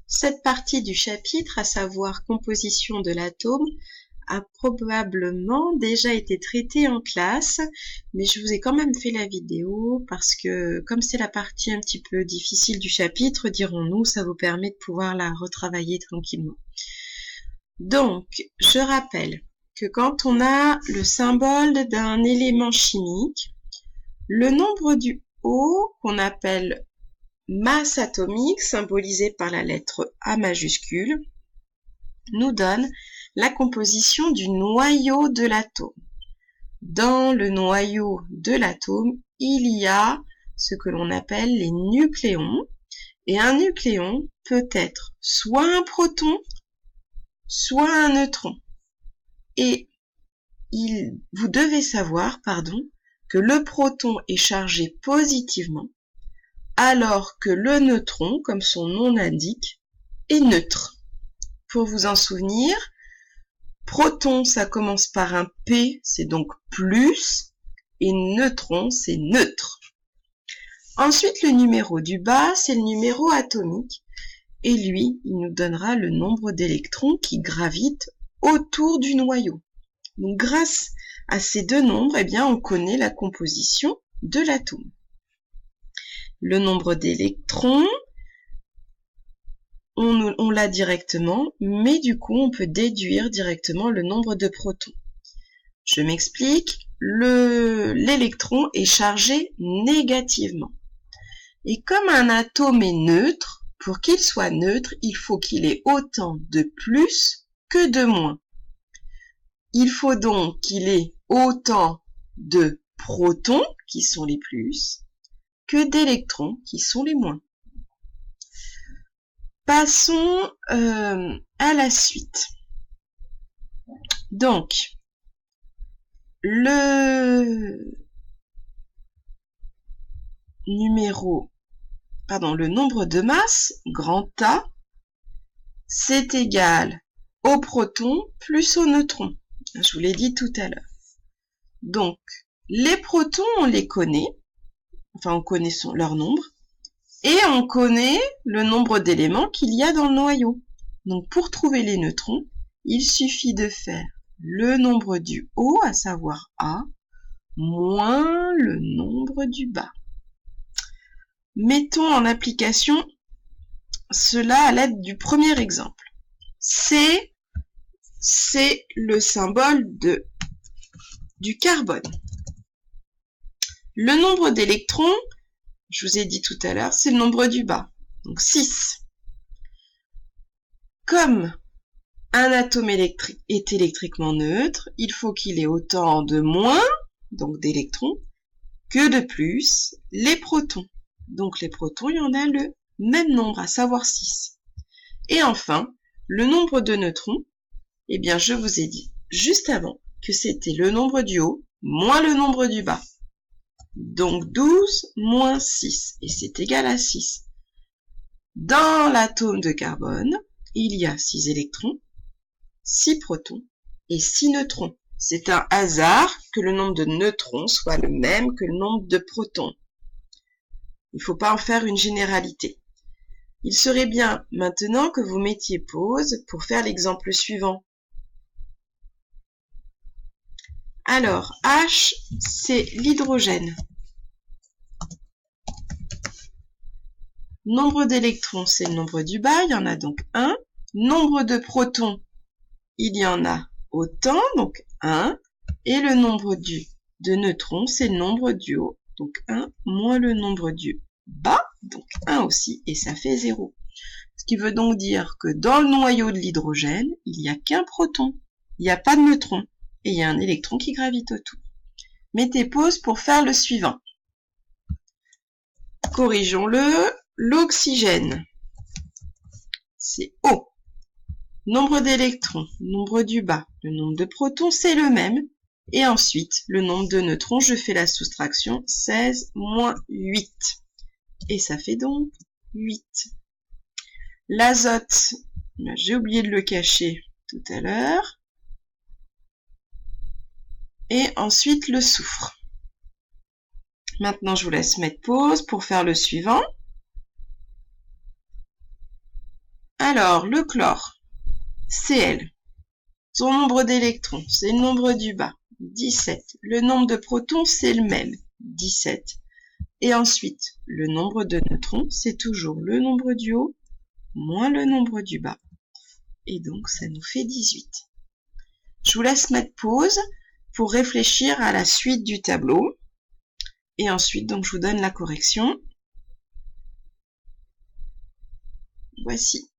Cette partie du chapitre, à savoir composition de l'atome, a probablement déjà été traitée en classe, mais je vous ai quand même fait la vidéo parce que comme c'est la partie un petit peu difficile du chapitre, dirons-nous, ça vous permet de pouvoir la retravailler tranquillement. Donc, je rappelle que quand on a le symbole d'un élément chimique, le nombre du O, qu'on appelle masse atomique, symbolisée par la lettre A majuscule, nous donne la composition du noyau de l'atome. Dans le noyau de l'atome, il y a ce que l'on appelle les nucléons, et un nucléon peut être soit un proton, soit un neutron. Et vous devez savoir, que le proton est chargé positivement, alors que le neutron, comme son nom l'indique, est neutre. Pour vous en souvenir, proton, ça commence par un P, c'est donc plus, et neutron, c'est neutre. Ensuite, le numéro du bas, c'est le numéro atomique, et lui, il nous donnera le nombre d'électrons qui gravitent autour du noyau. Donc, grâce à ces deux nombres, eh bien, on connaît la composition de l'atome. Le nombre d'électrons, on l'a directement, mais du coup, on peut déduire directement le nombre de protons. Je m'explique, l'électron est chargé négativement. Et comme un atome est neutre, pour qu'il soit neutre, il faut qu'il ait autant de plus que de moins. Il faut donc qu'il ait autant de protons, qui sont les plus, que d'électrons, qui sont les moins. Passons à la suite. Donc, le nombre de masse, grand A, c'est égal au proton plus au neutron. Je vous l'ai dit tout à l'heure. Donc, les protons, on les connaît, enfin on connaît leur nombre, et on connaît le nombre d'éléments qu'il y a dans le noyau. Donc, pour trouver les neutrons, il suffit de faire le nombre du haut, à savoir A, moins le nombre du bas. Mettons en application cela à l'aide du premier exemple. C, c'est le symbole du carbone. Le nombre d'électrons, je vous ai dit tout à l'heure, c'est le nombre du bas, donc 6. Comme un atome est électriquement neutre, il faut qu'il ait autant de moins, donc d'électrons, que de plus, les protons. Donc les protons, il y en a le même nombre, à savoir 6. Et enfin, le nombre de neutrons, eh bien je vous ai dit juste avant que c'était le nombre du haut moins le nombre du bas. Donc 12 moins 6, et c'est égal à 6. Dans l'atome de carbone, il y a 6 électrons, 6 protons et 6 neutrons. C'est un hasard que le nombre de neutrons soit le même que le nombre de protons. Il ne faut pas en faire une généralité. Il serait bien maintenant que vous mettiez pause pour faire l'exemple suivant. Alors, H, c'est l'hydrogène. Nombre d'électrons, c'est le nombre du bas, il y en a donc 1. Nombre de protons, il y en a autant, donc 1. Et le nombre de neutrons, c'est le nombre du haut, donc 1 moins le nombre du bas, donc 1 aussi, et ça fait 0. Ce qui veut donc dire que dans le noyau de l'hydrogène, il n'y a qu'un proton, il n'y a pas de neutron, et il y a un électron qui gravite autour. Mettez pause pour faire le suivant. Corrigeons-le. L'oxygène, c'est O. Nombre d'électrons, nombre du bas, le nombre de protons, c'est le même. Et ensuite, le nombre de neutrons, je fais la soustraction, 16 moins 8. Et ça fait donc 8. L'azote, j'ai oublié de le cacher tout à l'heure. Et ensuite, le soufre. Maintenant, je vous laisse mettre pause pour faire le suivant. Alors, le chlore, Cl. Son nombre d'électrons, c'est le nombre du bas, 17. Le nombre de protons, c'est le même, 17. Et ensuite, le nombre de neutrons, c'est toujours le nombre du haut moins le nombre du bas. Et donc, ça nous fait 18. Je vous laisse mettre pause pour réfléchir à la suite du tableau. Et ensuite, donc, je vous donne la correction. Voici.